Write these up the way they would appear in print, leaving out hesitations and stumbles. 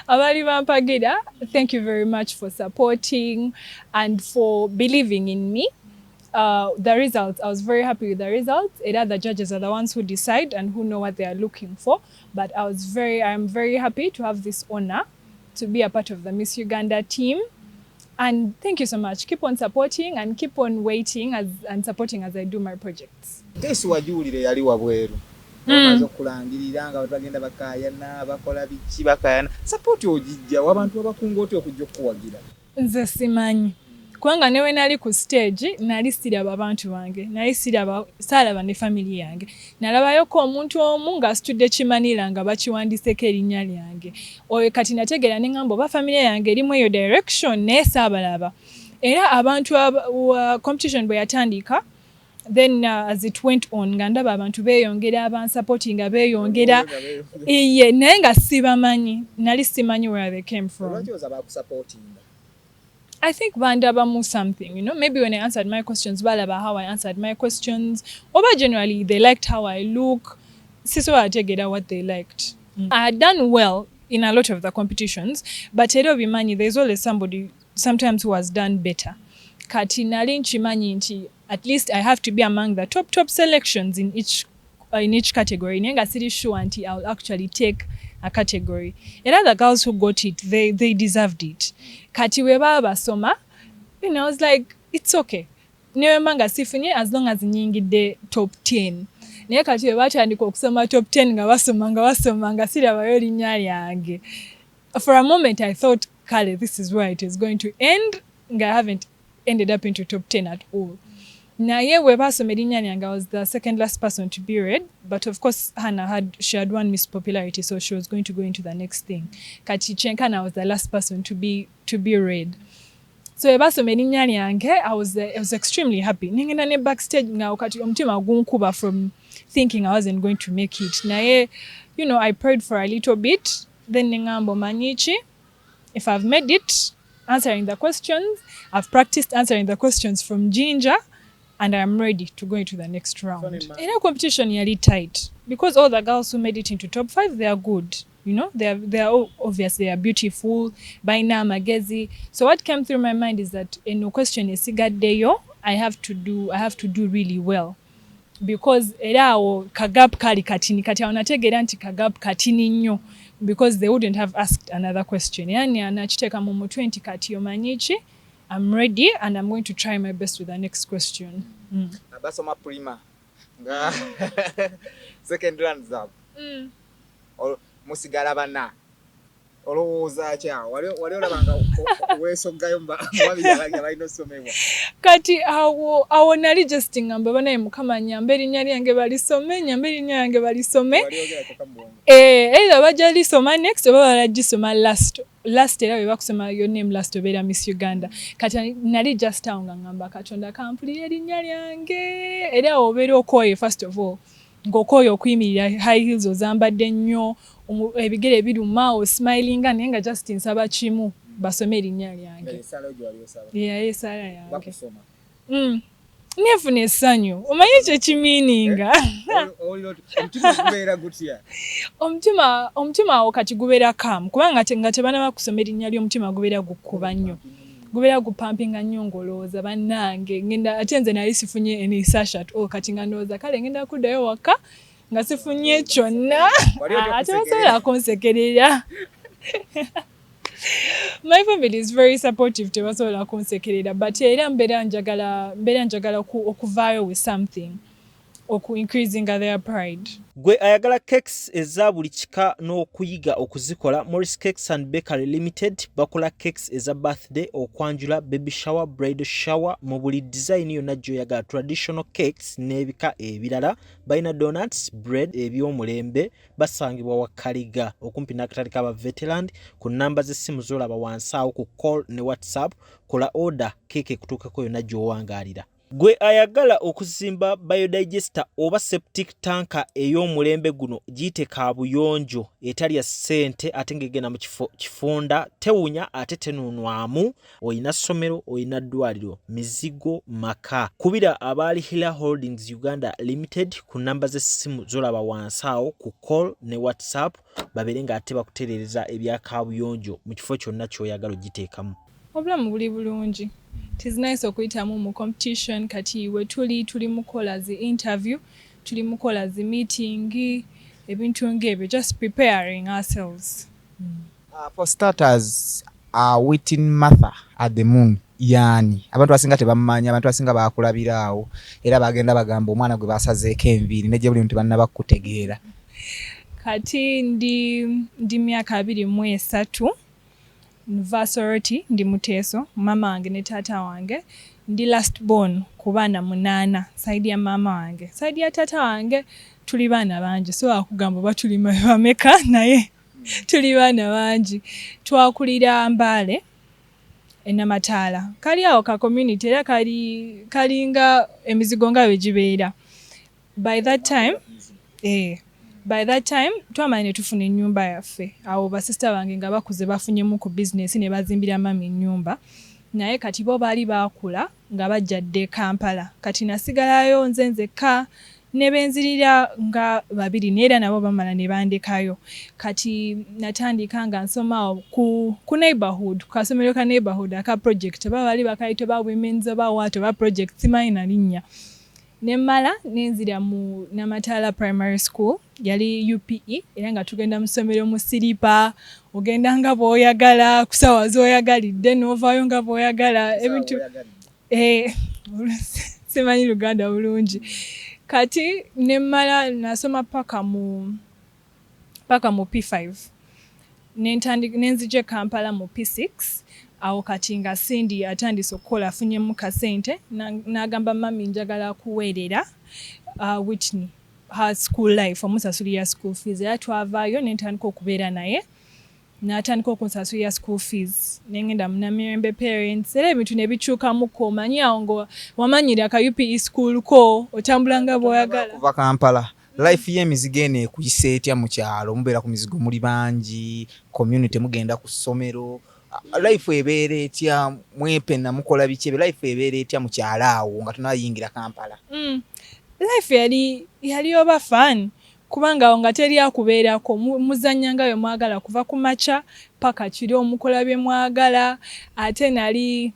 Abali bampagira, thank you very much for supporting and for believing in me. The results, I was very happy with the results. Either the judges are the ones who decide and who know what they are looking for. But I'm very happy to have this honor to be a part of the Miss Uganda team. And thank you so much. Keep on supporting and keep on waiting and supporting as I do my projects. Tesi wajulire yali wabweru. Bamaze okulangirira nga bagenda bakayana bakola biki bakayana. Support ogijja wabantu abakunga oti okujja okuwagira. Nze simanyi. Kubanga newe nali ku stage nali siraba abantu bange. Nali saalaba ne family yange. Nalabayoko omuntu omu ng'asitudde kimanira nga bakiwandiseko erinnya lyange. Oyo kati nategeera ne ngamba oba family yange erimu eyo direction naye saabalaba. Era abantu competition bwe yatandika, then as it went on nga ndaba abantu beeyongera abansupportinga beeyongera iye naye nga sibamanyi nali simanyi where they came from. Lwaki oza bakusupportinga? I think bandabamu something, maybe when I answered my questions, balaba how I answered my questions, or generally they liked how I look. Siso ategeda what they liked. I had done well in a lot of the competitions, but there's always somebody sometimes who has done better. Kati nali nchimanyi nti at least I have to be among the top selections in each category. Nenga siri sure until I'll actually take a category. And other girls who got it, they deserved it. Kati weba basoma, I was like, it's okay. Newe manga sifunye as long as nyingide top 10. Naye kati weba chandiko kusoma top 10 nga basoma nga siri abayoli nyali yange. For a moment I thought, Kale, this is where it is going to end. Nga I haven't ended up into top 10 at all. Naye webasomera erinnya lyange, I was the second last person to be read, but of course Hannah had won Miss Popularity, so she was going to go into the next thing. Kati Chenkana was the last person to be read. So webasomera erinnya lyange, I was extremely happy. Ningenda ne backstage nga wakati omutima gunkuba from thinking I wasn't going to make it. Naye, I prayed for a little bit, then ningamba manyichi, if I've made it answering the questions, I've practiced answering the questions from Ginger, and I'm ready to go into the next round. In a competition, nearly tight because all the girls who made it into top 5, they are good. They are all obvious. They are beautiful. Baina Magezi. So what came through my mind is that in no question is sigadeyo. I have to do really well because era kagap kali katini kati awanategera nti kagap katini nnyo because they wouldn't have asked another question. Yani anachiteka mu mutwe nti kati omanyichi. I'm ready and I'm going to try my best with the next question. Abasoma prima. Second runs up. Or musigala bana. Olowooza kya wali olabanga weesoggayo mubabirala balina osomewa. Kati awo nali just ngamba banaye Mukama nyambe erinnya lyange balisome nyambe erinnya lyange balisome. Either bajja lisoma next oba balagisoma last era we bakusoma your name last obeera Miss Uganda. Kati nali just awo nga ngamba Katonda kampulira erinnya lyange era obeera okoye first of all ng'okoye okuyimirira high heels ozambadde nnyo ebigere biruma smilinga naye nga just nsaba kimu basome erinnya lyange. Esala yange. Nefuna essanyu omanyi kye kimiininga. Omutima awo kati gubeera calm kubanga nga tebanaba kusoma erinnya ly'omutima gubeera gukuba nnyo. Gubeera gupampinga nnyo ng'olowooza bannange ngenda ate nze nali sifunye enisasha kati nga ndowooza kale ngenda kuddayo waka nga sifunye kyonna ate basobola kunsekerera. My family is very supportive tebasobola kunsekerera but era mbeera njagala okuvaayo with something increasing their pride. Gwe ayagala cakes eza buli kika n'okuyiga okuzikola, Morris Cakes and Bakery Limited bakola cakes eza birthday, okwanjula, baby shower, bridal shower, mu buli design yonna gy'oyagala, traditional cakes n'ebika ebirala. Balina donuts, bread, eby'omulembe. Basangibwa Wakaliga okumpi n'akatale k'aba veteran. Ku namba z'essimu z'olaba wansi awo ku call ne WhatsApp. Kola order cake kutuukako yonna gy'owangaalira. Gwe ayagala okuzimba biodigester oba septic tanka ey'omulembe guno giyite kaabuyonjo etali ya ssente ate ng'egenda mu kifunda tewunya ate tenunwamu. Oyina ssomero, oyina ddwaliro, mizigo, maka. Kubira abaali Hila Holdings Uganda Limited ku namba z'essimu zolaba wansi awo ku call ne WhatsApp babeere ng'ate bakutereereza ebya kaabuyonjo mu kifo kyonna ky'oyagala ogiteekamu. Obulamu buli bulungi. It is nice okuyitamu mu competition kati iwe tuli mukola zi interview, tuli mukola zi meeting, ebintu ng'ebyo, just preparing ourselves. For starters, within Martha at the moon yani abantu asinga tebamanya, abantu asinga bakulabiraawo era bagenda bagamba omwana gwe basazeeko enviiri ne gye buli muntu banna bakutegeera. Kati ndi myaka 23. Vasoroti ndi Muteso, mama wange ne tata wange. Ndi last born ku baana 8 side ya mama wange. Side ya tata wange tuli baana bangi, so akugamba batuli bameka naye tuli baana bangi. Twakulira Mbale Enamataala. Kali awo ka community era kalinga emizigo nga bwe gibeera. By that time twamanya tufuna ennyumba yaffe. Awo basista bange nga bakuze bafunyemu ku business ne bazimbira mami ennyumba. Naye kati bo baali baakula nga bajjadde Kampala. Kati nasigalayo nze nzekka ne benzirira nga 2 neera nabo bamala ne bandekayo. Kati natandika nga nsoma ku neighborhood, ku kasomero ka neighborhood aka project baali bakayita ba women's ba what ba project simanyi na linnya. Nemmala nenzira mu Namatala Primary School yali UPE era nga tugenda mu ssomero mu siripa, ogenda nga bw'oyagala kusawa z'oyagalidde n'ovaayo nga bw'oyagala ebintu simanyi Luganda bulungi. Kati nemmala nasoma paka mu P5 nenzije Kampala mu P6. Awo kati nga Cindy atandise okukola afunyemu kasente n'agamba mami njagala kuweerera Whitney her school life omusasulira school fees era twavaayo n'entandika okubeera naye n'atandika okunsasulira school fees n'engenda mu Namirembe parents era ebintu ne bikyukamuko omanyi awo nga wamanyira ka UPE school ko otambula nga bw'oyagala kuva Kampala. Life y'emizigo eno ekuyisa etya mu kyalo? Mubeera ku mizigo muli bangi, community mugenda ku ssomero, life ebeera etya? Mwepena mukola biki? Life ebeera etya mu kyalo awo nga tunayingira Kampala? Life yali oba fun kubanga awo nga teri akubeerako, muzannya nga bwe mwagala kuva ku maca paka kiro omukola bye mwagala. Ate nali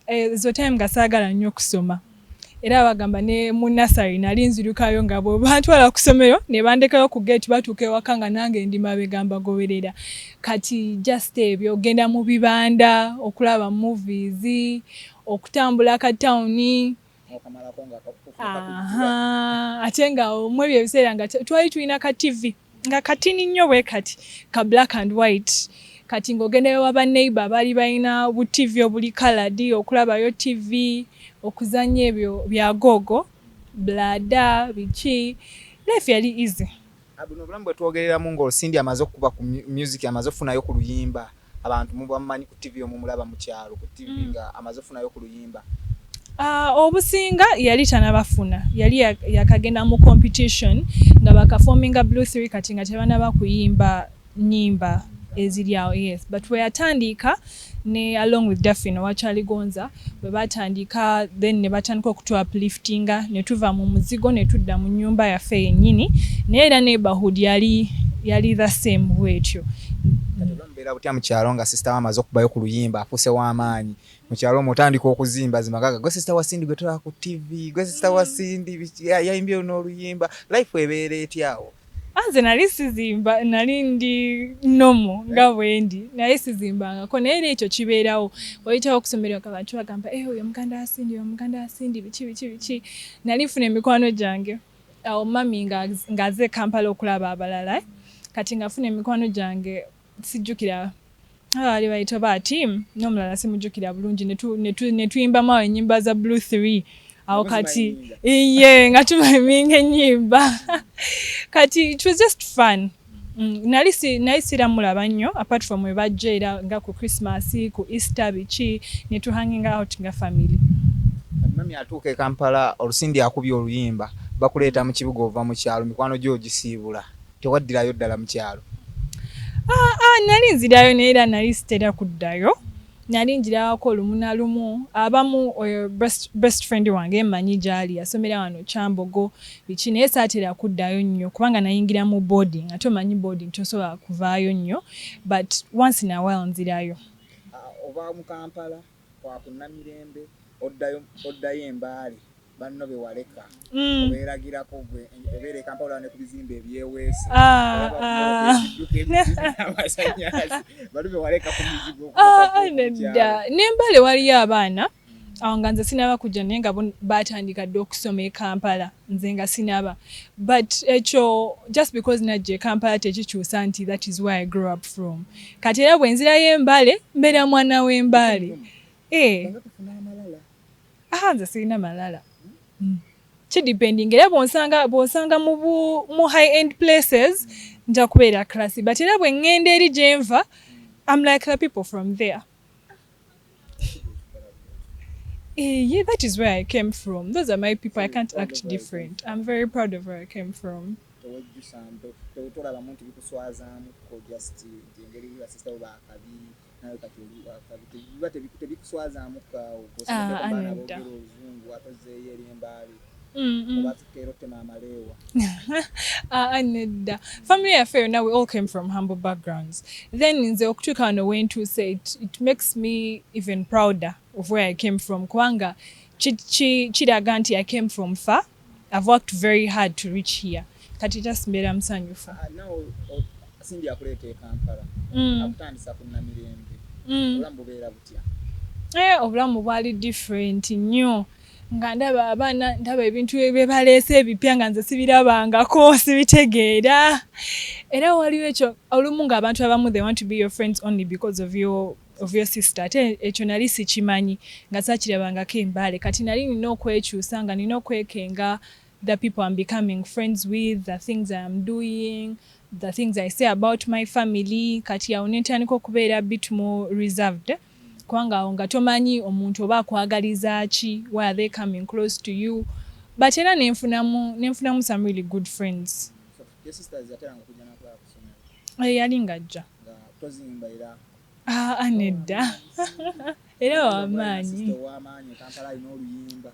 ezo time nga saagala nnyo kusoma era bagamba ne mu nursery nali nzirukayo nga bwe bantwala ku ssomero ne bandekayo ku gate batuuka ewaka nga nange ndi mabega mbagoberera. Kati just ebyo ogenda mu bibanda okulaba movies, okutambula ka tawuni. Ate nga omwe ebyo ebiseera nga twali tulina ka TV nga katini nnyo bwe kati ka black and white. Kati ng'ogendayo wa neighbor baali balina bu TV obuli colored okulabayo TV, okuzanya ebyo bya gogo blada biki. Life yali easy. Buno obulamu bwe twogereramu ng'Osindi amaze okuba ku music, amaze okufunayo ku luyimba. Abantu mubamanyi ku TV omumulaba mu kyalo ku TV nga amaze okufunayo ku luyimba. Obusinga yali tanabafuna, yali yakagenda mu competition nga bakaforminga Blue 3 kati nga tebanaba kuyimba nyimba eziri awo. Yes, but we atandika ne along with Daphne wachali gonza bwe batandika then ne batandika okutu upliftinga ne tuva mu muzigo ne tudda mu nyumba yaffe yennyini neera neighborhood yali the same wetyo. Mbeera butya mu kyalo nga sister wa amaze okubayo ku luyimba afuse w'amaanyi mu kyalo mutandika okuzimba zimagaga gwe sister wa Cindy gwe tulaba ku TV, gwe sister wa Cindy yayimbye n'oluyimba. Life ebeera etyawo? Anze nali sizimba, nali ndi nomo nga bwendi naye sizimbangako naye ekyo kibeerawo. Oyitawo okusomera abantu bagamba oyo Muganda Cindy biki. Nali nfuna emikwano gyange awo mami ng'aze Kampala okulaba abalala. Kati ngafuna emikwano gyange sijjukira ali bayita ba team n'omulala simujjukira bulungi ne tuyimbamu awo ennyimba za Blue 3. Awo kati nga tumaminga ennyimba kati it was just fun. Nali siramulaba nnyo apart from we bajja era nga ku Christmas ku Easter biki ne tuhanginga out nga family. omwami atuuka e Kampala olusindi akubye oluyimba bakuleeta mu kibuga ova mu kyalo mikwano gyo gisiibula tewaddirayo ddala mu kyalo. Nali nzirayo naye era nali sitera kuddayo. Nali njirako lumu na lumu abamu best friend wange mmanyi gyali yasomera wano Kyambogo biki naye saatera kuddayo nnyo kubanga nayingira mu boarding ate omanyi boarding tosobola kuvaayo nnyo but once in a while nzirayo. Oba mu Kampala kwakunnamirembe oddayo Embaale banno bewaleka obeeragirako gwe ebeera e Kampala ne ku bizimbe ebyeweese banno bewaleka ku mizigo n'Embaale waliyo abaana awo nga nze sinaba kujja naye nga baatandika dde okusoma e Kampala nze nga sinaba but ekyo just because najja e Kampala tekikyusa nti that is where I grew up from. Kati era bwe nzirayo Embaale mbeera mwana w'Embaale. Nze sirina malala. Kidepending era bw'osanga mu high end places nja kubeera classy but era bwe ngenda eri gye nva I'm like the people from there. Yeah, that is where I came from. Those are my people. I can't act different. I'm very proud of where I came from. Family affair, now we all came from humble backgrounds. Then in the Okutuka went to say it makes me even prouder of where I came from. Kwanga Chidaganti, I came from far. I've worked very hard to reach here. Kati just mbera msanyufu. Now Cindy akulete Kampala. Akutandisa kunnamirembe. Obulambu beera butya? Obulamu bwali different nnyo. Nga ndaba ebintu ebyo baleese ebipya nga nze sibirabangako sibitegeera. Era waliwo ekyo olumu ng'abantu abamu they want to be your friends only because of your sister. Ate ekyo nali sikimanyi nga saakirabangako Embaale. Kati nali nina okwekyusa nga nina okwekenga the people I'm becoming friends with, the things I'm doing, the things I say about my family. Kati awo nentandika okubeera a bit more reserved. Kwanga awo nga tomanyi omuntu oba akwagaliza ki, why are they coming close to you, but era nenfunamu some really good friends. So your sisters yateranga kujja nakola kusomera? Yali ngajja. Tozimba era? Nedda. Era wamaanyi. Kampala alina oluyimba.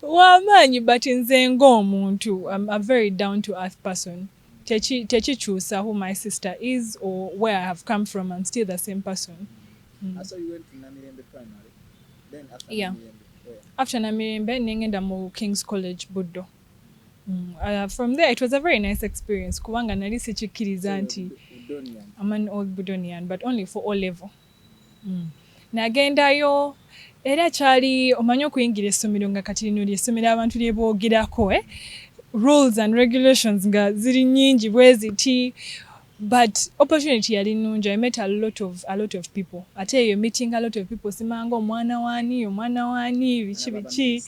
Wamaanyi but nze ng'omuntu I'm a very down to earth person. Techikyusa who my sister is or where I have come from. I'm still the same person. So you went to Namirembe Primary? Then after yeah. Namirembe, where? After Namirembe, nengenda mu King's College Buddo. From there, it was a very nice experience. Kubanga nali sichikiriza nti I'm an old Budonian, but only for O level. Nagendayo era kyali omanyi okuyingira essomero nga kati lino ly'essomero abantu lye boogerako rules and regulations nga ziri nyingi bwe ziti, but opportunity yali nnungi. I met a lot of people. Ate eyo meeting a lot of people simanga omwana waani biki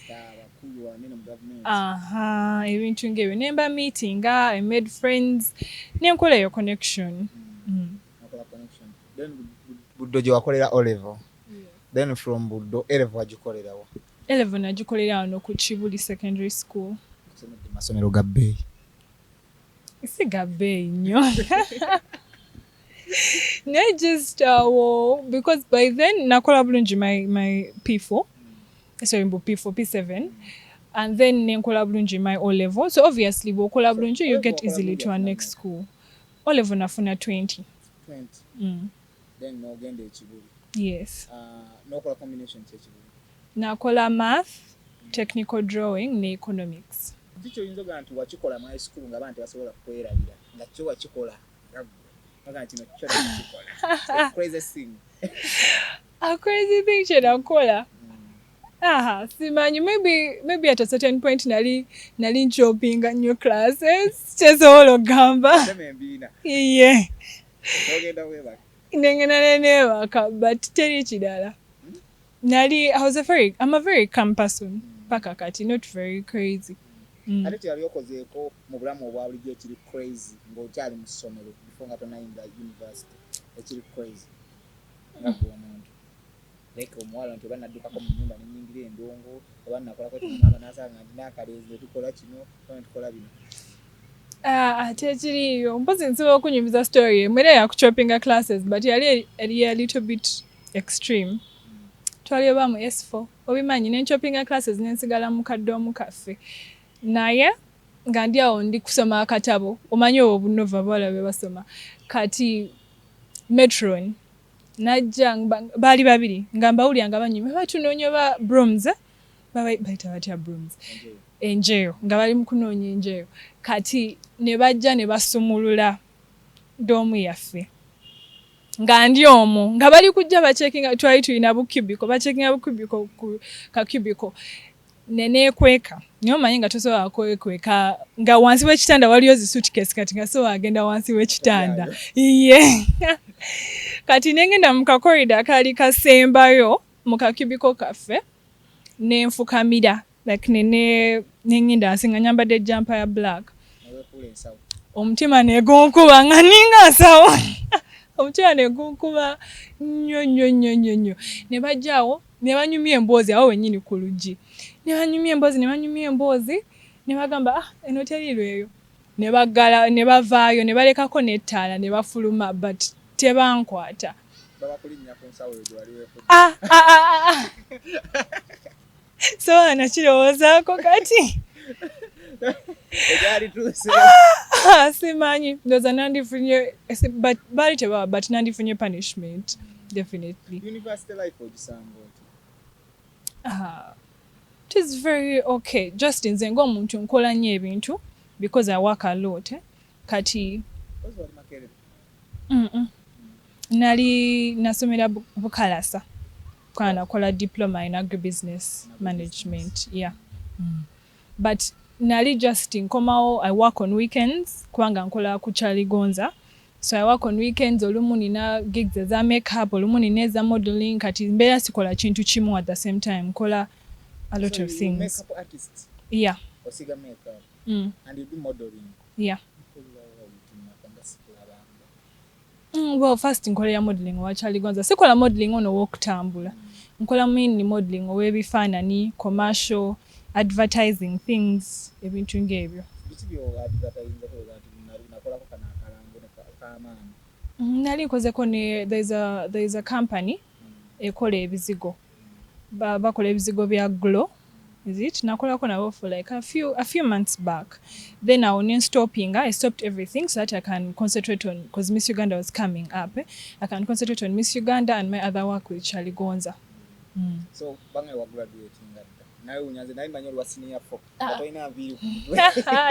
ebintu ng'ebyo nemba meeting I made friends nenkola eyo connection. Then Buddo gye wakolera O level. Then from Buddo A level wagikolerawo? A level nagikolera wano ku Kibuli Secondary School. Masomero ga bbeeyi? Si ga bbeeyi nnyo. Not just because by then nakola bulungi my P4. Sorry, P4, P7. And then nenkola bulungi my O level. So obviously bw'okola bulungi you get easily to our next school. O level nafuna 20. 20. Then n'ogenda e Kibuli? Yes. N'okola combination ki e Kibuli? Nakola math, technical drawing ne economics. Kiki oyinza ogaa nti wakikola mu high school ng'abantu basobola kwerabira nga kyo wakikola nga nti no kyo nakikola? Crazy thing. A crazy thing kye nakola? Simanyi, maybe at a certain point nali nchopinga new classes kyesobola okugamba. Yeah. N'ogenda weebaka? Nengenda neebaka but teri kirala. I'm a very calm person. Paka kati, not very crazy. Ate teyali okozeeko mu bulamu obwa bulijjo ekiri crazy ng'okyali mu ssomero before nga tonayingira university ekiri crazy nga gwe omuntu? like omuwala nti banaddukako mu nnyumba nenyingira endongo oba nakolako kimugamba nasanga nti nakaleze tukola kino oba tukola bino. Ate kiriyo mpozi nsobola okunyumiza story mwera yakuchopinga classes but yali a little bit extreme. Twali oba mu S4 obimanyi nenchopinga classes nensigala mu kaddomu kaffe naye nga ndi awo ndi kusoma akatabo omanyi obunova bwala bwe basoma kati metron najja bali babiri nga mbawulya nga banyuma batunoonya ba brooms baita batya brooms enjeyo nga bali mu kunoonya enjeyo kati ne bajja ne basumulula doomu yaffe nga ndi omwo nga bali kujja bacekinga twali tulina bukubiko bacekinga bukubiko ku kakubiko nenekweka niyo manyi nga tosobola kwekweka nga wansi w'ekitanda waliyo zi suitcase kati nga so agenda wansi w'ekitanda iye kati nengenda mu kakorida kali kasembayo mu kakubiko kaffe nenfukamira like nengenda asinga nyambadde jumper ya black omutima negunkuba nga ninga sawa omutima negunkuba nnyo ne bajjaawo ne banyumya emboozi awo wennyini ku luggi ne banyumya emboozi ne bagamba eno terirweyo ne baggala ne bavaayo ne balekako n'ettaala ne bafuluma but tebankwata so nakirowoozaako kati simanyi ndoza nandifunye but bali tebawa but nandifunye punishment definitely. University life ogisanga it is very okay just nze ng'omuntu nkola nnyo ebintu because I work a lot kati nali nasomera bukalasa kwa nakola diploma in agribusiness management but nali just nkomawo I work on weekends kubanga nkola ku Chaligonza so I work on weekends olumu nina gigs za makeup olumu nina eza modeling kati mbeera sikola kintu kimu at the same time nkola a lot of things. Makeup artist? Yeah. Osiga makeup? And you do modeling? Yeah. Well, first nkola ya modeling wa Chaligonza sikola modeling ono w'okutambula nkola mainly modeling ow'ebifaananyi commercial advertising things ebintu ng'ebyo. Nali nkozeko ne there is a company ekola ebizigo bakola ebizigo bya Glow is it nakolako nabo for like a few months back then I stopped everything so that I can concentrate on because Miss Uganda was coming up I can concentrate on Miss Uganda and my other work with Chaligonza. So bangai wa graduating nawe unyanze naye manyo lwa senior 4 batoina abiri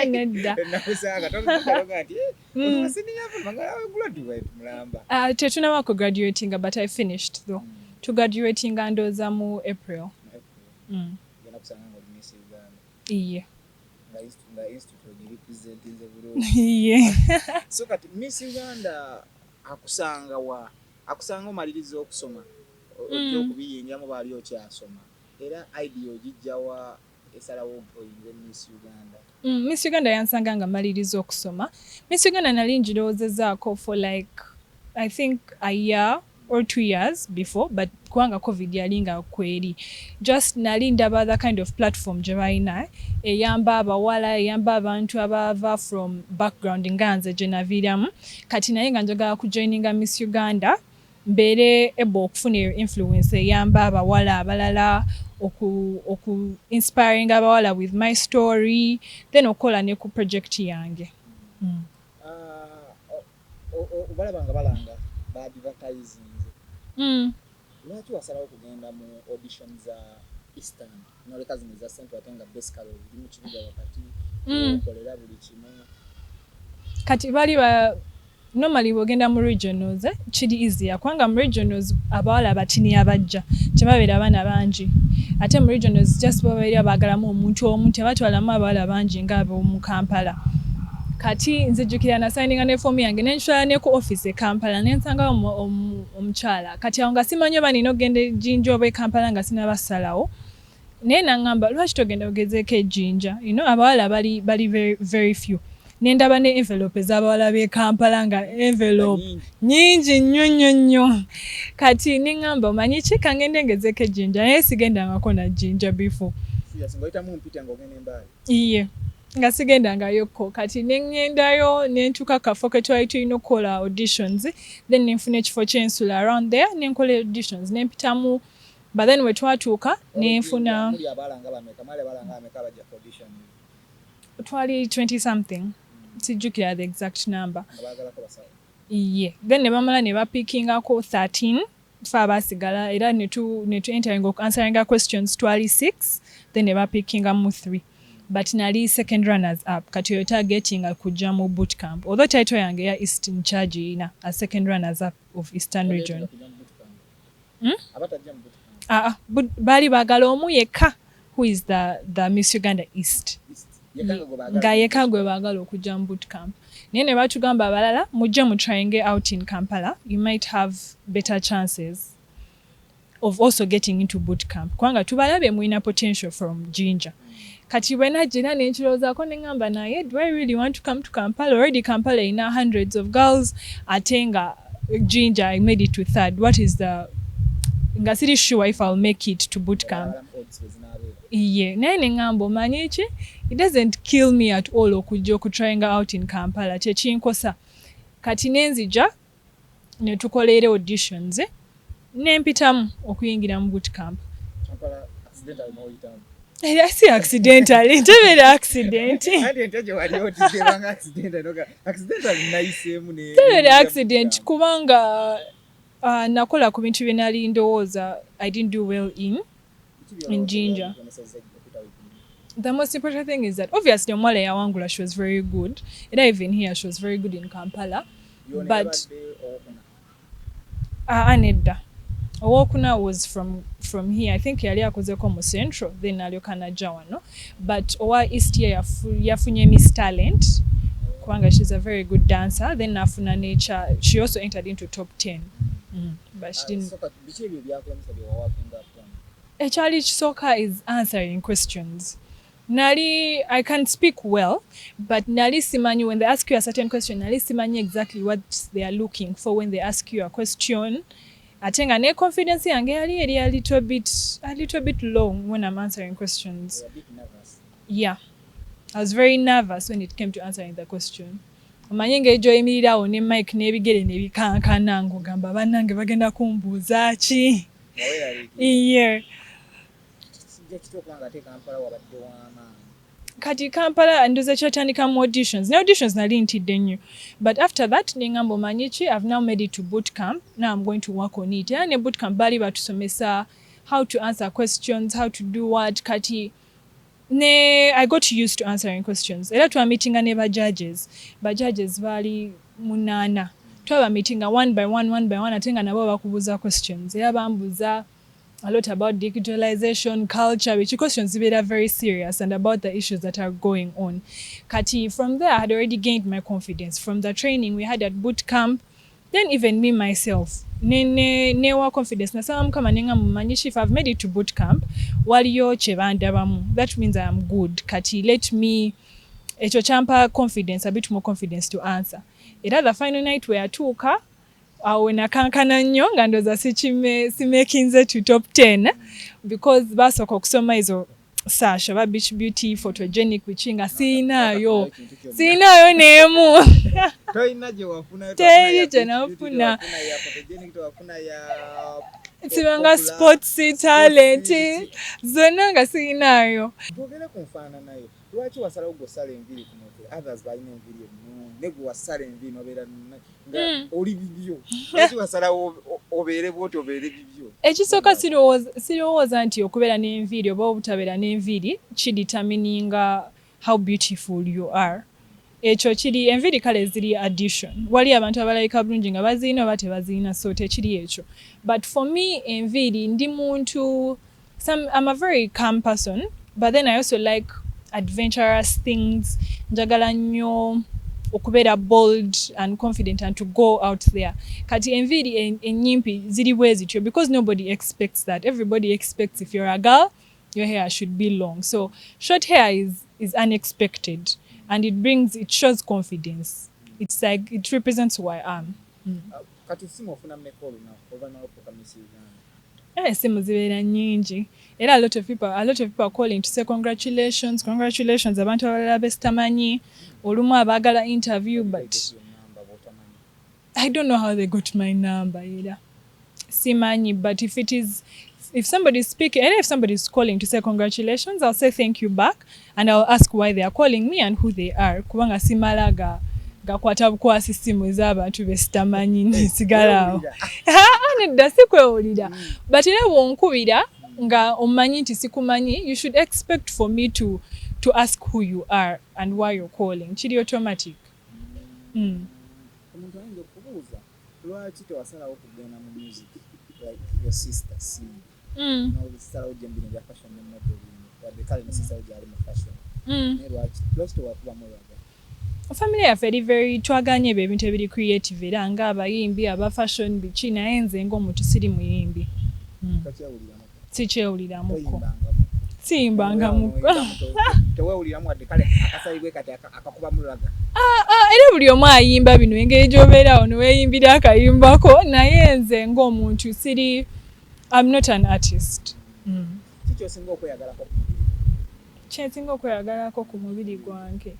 nedda nakusanga tokutoka ati wa senior 4 manga graduate mulamba tetuna wako graduating but I finished though to graduating ndoza mu April yana kusanga ngo Miss Uganda iye nga institute representing the world iye so kati Miss Uganda akusanga omaliriza okusoma okubiyinja mu bali okyasoma era idea ogijjawa esalawo oyinze Miss Uganda. Miss Uganda yansanga nga maliriza okusoma. Miss Uganda nali njirowoozezaako for like I think a year or 2 years before but kubanga COVID yali nga kweri just nali ndaba other kind of platform gye balina eyamba abawala eyamba abantu abava from background nga nze gye naviiramu kati naye nga njagala kujoininga Miss Uganda mbeere able okufuna influence eyamba abawala abalala oku inspiring abawala with my story then okola ne ku project yange. balanga ba advertising lwaki wasalawo kugenda mu audition za Eastern noleka zino za Central atenga basically mu kibuga wakati okolera buli kimu kati bali ba normally bogenda mu regionals kiri easier kwanga mu regionals abawala abatini abajja tebabeera abaana bangi ate mu regionals just babeera baagalamu omuntu omu tebatwalamu abawala bangi ng'abo mu Kampala kati nzijukira na signinga ne form yange nenshwala ne ku office e Kampala nensanga omukyala kati awo nga simanyi oba nina ogenda ejjinja oba e Kampala nga sinabasalawo naye nangamba lwaki togenda ogezeeko ejjinja abawala bali very, very few nendaba ne envelope ez'abawala b'e Kampala nga envelope nyingi nnyo kati neŋŋamba omanyi ki kangende ngezeeko ejjinja naye sigendangako na jjinja before iye nga sigendangayokko kati neŋŋendayo nentuuka kafo ke twali tulina okukola auditions then nenfuna ekifo kyensula around there nenkola auditions nempitamu but then we twatuuka nenfuna twali 20 something sijjukira the exact number iye then ne bamala ne bapiikingako 13 fe abaasigala era ne tu entering answeringa questions twali 6 then ne bapiikingamu 3 but nali second runners up kati oyo targetinga kujja mu bootcamp although title yange ya east nkyagirina a second runners up of eastern region baali baagala omu yekka who is the Miss Uganda East nga yekka gwe baagala okujja mu bootcamp naye ne batugamba abalala mujje mu trying out in Kampala you might have better chances of also getting into bootcamp kubanga tubalabe mulina potential from Jinja kati bwe najjira nenkirowoozaako neŋŋamba naye do I really want to come to Kampala already Kampala ina hundreds of girls ate nga Jinja I made it to third what is the nga siri sure if I'll make it to bootcamp iye naye neŋŋamba omanyi ki it doesn't kill me at all okujja okutrying out in Kampala kyekinkosa kati nenzija ne tukoleera auditions nempitamu okuyingira mu bootcamp si accidentally ntebeera tebeera accident kubanga nakola ku bintu bye nali ndowooza I didn't do well in Jinja. The most important thing is that obviously omuwala yawangula she was very good and even here she was very good in Kampala but anedda owokuna was from here I think yali akozeko mu central then alyoka najja wano but owa east year yafunye Miss Talent kubanga she's a very good dancer then nafuna nature she also entered into top 10 but she didn't ekyali kisooka is answering questions nali I can speak well but nali simanyi when they ask you a certain question nali simanyi exactly what they are looking for when they ask you a question ate nga ne confidence yange yali eri a little bit low when I'm answering questions. Yeah, I was very nervous when it came to answering the question. Omanyi ng'ejo oyimirirawo ne mic n'ebigere ne bikankana ng'ogamba bannange bagenda kumbuuza ki? Yeah. Kati Kampala ndoza kyatandika mu auditions. Ne auditions nali ntidde nnyo. But after that nengamba omanyi ki I've now made it to bootcamp. Now I'm going to work on it. Era ne bootcamp bali batusomesa how to answer questions, how to do what kati I got used to answering questions. Era twameetinga ne judges bali 8. Twabameetinga one by one ate nga nabo bakubuuza questions. Era bambuuza a lot about digitalization, culture, which questions were very serious and about the issues that are going on. Kati, from there, I had already gained my confidence. From the training we had at bootcamp, then even me myself, newa confidence. Nasama mkama nenga mumanyishi, if I've made it to bootcamp, waliyo chebandabamu. That means I am good. Kati, let me champa confidence, a bit more confidence to answer. Era the final night where tuka, awo nakankana nnyo nga ndoza simekinze to top 10 because basooka okusoma izo sasha ba beach beauty photogenic wichinga siinayo neemu teri gye nafuna sibanga sports talent zonna nga siinayo lwaki wasalawo gosala enviri ku mutwe others balina enviri negwe wasala enviri nobeera oli bibyo lwaki wasalawo obeere bwoti obeere bibyo ekisooka sirowooza nti okubeera n'enviri oba obutabeera n'enviri kidetermininga how beautiful you are ekyo kiri enviri kale ziri addition wali abantu abalayika bulungi nga bazirina oba tebaziina so tekiri ekyo but for me enviri ndi muntu I'm a very calm person but then I also like adventurous things njagala nnyo okubeera bold and confident and to go out there kati enviri enyimpi ziri bwezityo because nobody expects that everybody expects if you're a girl your hair should be long so short hair is unexpected and it shows confidence. It's like it represents who I am. Kati simu ofuna mmeka olunaku oluvannyuma lw'okutuuka Miss Uganda? Essimu zibeera nnyingi era a lot of people are calling to say congratulations abantu abalala besitamanyi olumu abaagala interview but I don't know how they got my number either. Simanyi, but if somebody's speaking and if somebody's calling to say congratulations, I'll say thank you back and I'll ask why they are calling me and who they are. Kubanga simala gakwata bukwasi simu ez'abantu besitamanyi nsigalawo. Nedda sikwewulira. But era bw'onkubira nga omanyi nti sikumanyi, you should expect for me to ask who you are and why you're calling. Kiri automatic. Omuntu ayinza okubuuza lwaki tewasalawo kugenda mu music like your sister Sim. N'olusalawo ojja mu bino bya fashion ne modeling. Wadde kale ne sister gyali mu fashion. Naye lwaki tewakubamu lwaga? Family yaffe eri very twaganye ebintu ebiri creative era nga abayimbi aba fashion biki naye nze ng'omuntu siri muyimbi. Sikyewuliramuko. Siyimbangamuko. Tewewuliramu wadde kale akasayibwe kati akakubamu lwaga. Era buli omu ayimba bino engeri gy'obeerawo ne weeyimbira akayimbako naye nze ng'omuntu siri I'm not an artist. Kiki osinga okweyagalako? Kyensinga okweyagalako ku mubiri gwange.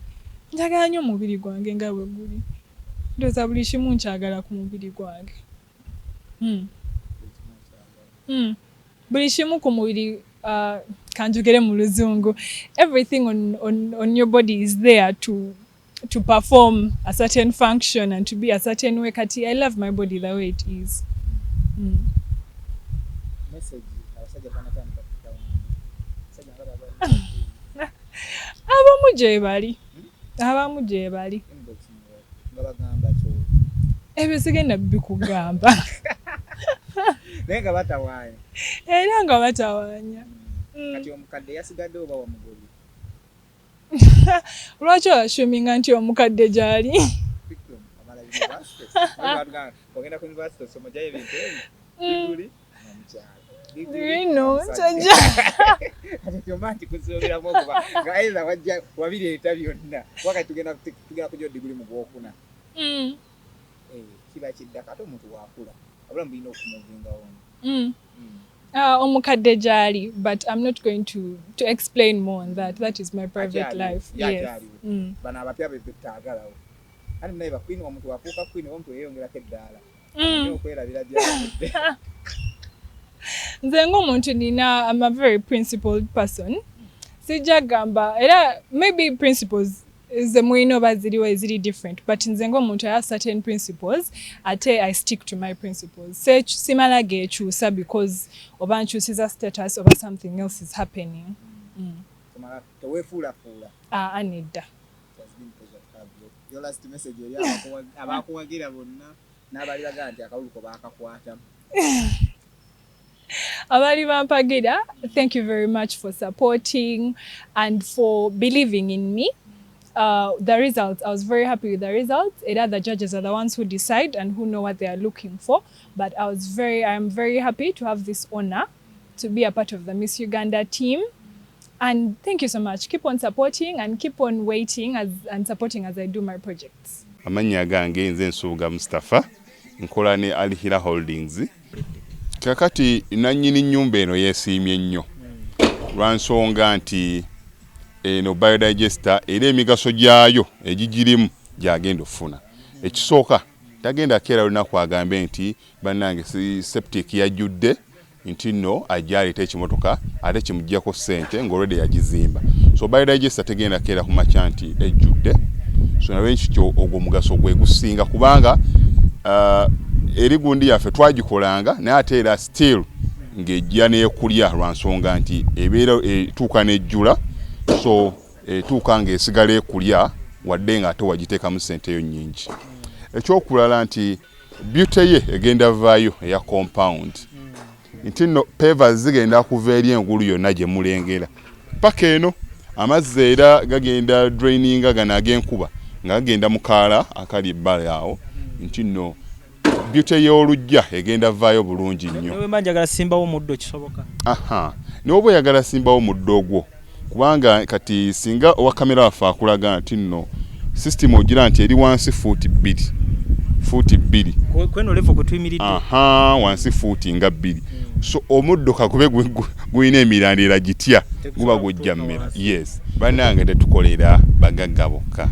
Njagala nnyo omubiri gwange nga bwe guli. Ndowooza buli kimu nkyagala ku mubiri gwange. Buli kimu ku mubiri kanjogere mu Luzungu. Everything on your body is there to perform a certain function and to be a certain way. Kati, I love my body the way it is. Message abamu gye bali. Ebyo sigenda bikugamba. Naye nga batawaanya. Era nga batawaanya. Kati omukadde yasigadde oba wamugobye? Lwaki ashuminga nti omukadde gy'ali? Ogenda ku university osoma gyayo ebintu ebyo? Bino kyajja. Kati kyomba nti kusooberamu okuba nga either wajja wabireeta byonna wakati tugenda kujja diguli mu gwokuna. Kiba kiddako ate omuntu waakula abulamu bulina okumuvingawo. Omukadde gy'ali, but I'm not going to explain more on that. That is my private life. Yes. Bano abapya betaagalawo. Ate naye bakwini omuntu wafuuka kwini omuntu yeeyongerako eddaala. Okwerabira gy'aludde. Nze ng'omuntu I'm a very principled person. Sijja gamba era maybe principles ze mulina oba ziriwo eziri different, but nze ng'omuntu I have certain principles ate I stick to my principles. Simala geekyusa because oba nkyusiza status oba something else is happening. Teweefuulafuula. Anedda. Your last message eri abakuwagira bonna n'abali bagaa nti akawuluko baakakwata. Abali bampagira, thank you very much for supporting and for believing in me. The results, I was very happy with the results. Either the judges are the ones who decide and who know what they are looking for. But I'm very happy to have this honor to be a part of the Miss Uganda team. And thank you so much. Keep on supporting and keep on waiting and supporting as I do my projects. Amanya gange nze Nsuuga Mustafa, nkola ne Alihira Holdings. Kakati nannyini nnyumba eno yeesiimye nnyo lwa nsonga nti eno biodigester era emigaso gyayo egigirimu gyagenda ofuna. Ekisooka tagenda keera lunaku agambe nti bannange si septic yajjudde nti nno ajjaleta ekimotoka ate kimuggyako ssente ng'olwedde yagizimba. So biodigester tegenda keera ku makya nti ejjudde. So nawe nkityo ogwo omugaso gwe gusinga kubanga eri gundi yaffe twagikolanga naye ate era still ng'ejja n'ekulya lwa nsonga nti ebeera etuuka n'ejjula, so etuuka ng'esigala ekulya wadde ng'ate wagiteekamu ssente yo nnyingi. Ekyokulala nti beauty ye egenda vaayo eya compound nti nno pavers zigenda kuva eri engulu yonna gye mulengera paka eno amazzi era gagenda draininga gano ag'enkuba nga gagenda mu kaala akali ebbala awo nti nno beauty y'olujja egenda vaayo bulungi nnyo. Newe manjagala simbawo muddo kisoboka. Aha. N'oba oyagala simbawo muddo ogwo kubanga kati singa owa kamera waffe akulaga nti nno system ogira nti eri wansi fuuti 2 kweno level kutuyimiridde wansi fuuti nga 2 so omuddo kakube guyina emirandira gitya guba gujja mmera yes bannange tetukolera bagagga bokka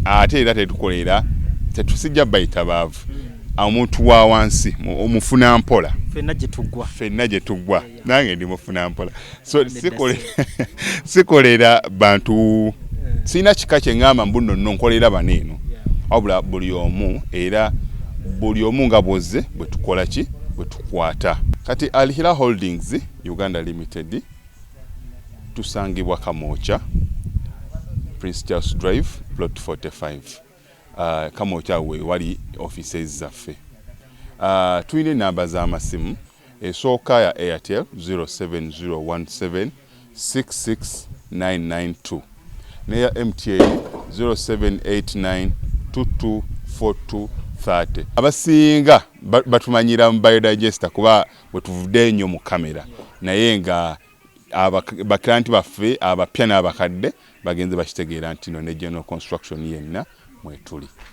ate era tetukolera tetusijja bayita baavu omuntu wa wansi omufuna mpola fenna gye tuggwa nange ndi mufuna mpola so sikolera bantu sina kika kye ngamba mbuno nno nkolera baneeno wabula buli omu era buli omu nga bwozze bwe tukola ki bwe tukwata kati Alihira Holdings Uganda Limited tusangibwa Kamoocha Prince Charles Drive plot 45 Kamoocha we wali offices zaffe tuyine namba z'amasimu esooka ya Airtel 07017669992 neya MTN 0789224230 abasinga batumanyira mu biodigester kuba bwe tuvudde nnyo mu kamera naye nga abaklanti baffe abapya n'abakadde bagenze bakitegeera nti no ne general construction yenna mwetuli